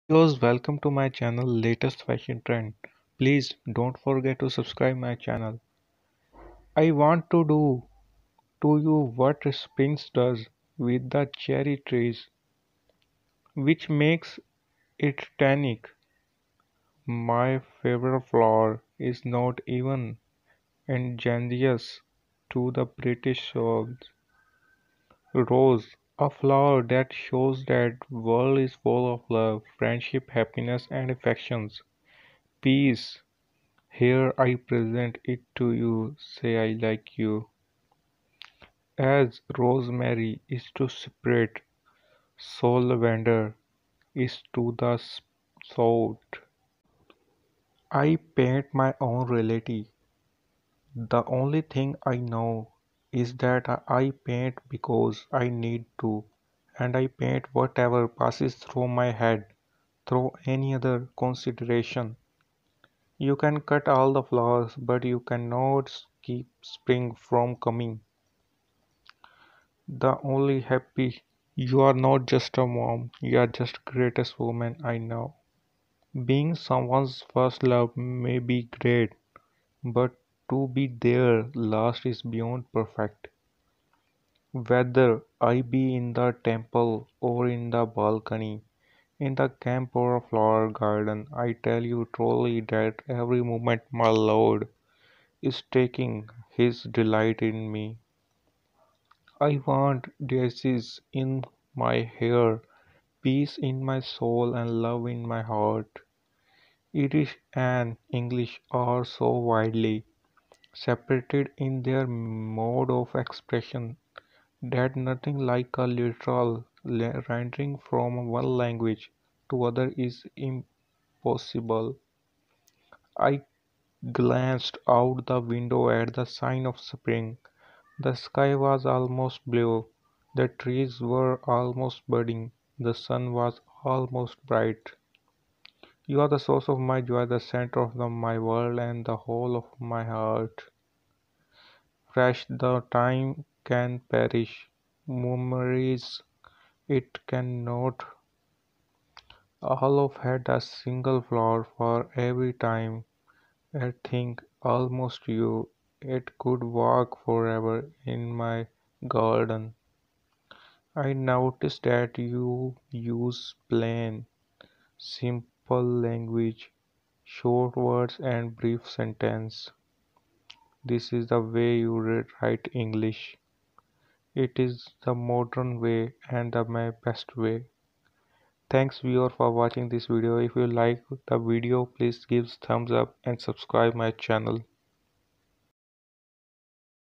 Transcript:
Viewers, welcome to my channel latest fashion trend. Please don't forget to subscribe my channel. I want to do to you what spring does with the cherry trees, which makes it tannic. My favorite flower is not even endangered to the British souls. Rose, a flower that shows that world is full of love, friendship, happiness, and affections. Peace. Here I present it to you, say I like you. As rosemary is to spirit, so lavender is to the soul. I paint my own reality. The only thing I know is that I paint because I need to, and I paint whatever passes through my head, through any other consideration. You can cut all the flowers, but you cannot keep spring from coming. The only happy. You are not just a mom, you are just greatest woman I know. Being someone's first love may be great, but to be their last is beyond perfect. Whether I be in the temple or in the balcony, in the camp or a flower garden, I tell you truly that every moment my Lord is taking his delight in me. I want daisies in my hair, peace in my soul, and love in my heart. Irish and English are so widely separated in their mode of expression that nothing like a literal rendering from one language to other is impossible. I glanced out the window at the sign of spring. The sky was almost blue, the trees were almost budding, the sun was almost bright. You are the source of my joy, the center of my world, and the whole of my heart. Fresh the time can perish, memories it cannot. All of had a single flower for every time. I think almost you. It could walk forever in my garden. I noticed that you use plain, simple language, short words and brief sentences. This is the way you write English. It is the modern way and the my best way. Thanks viewer for watching this video. If you like the video, please give thumbs up and subscribe my channel.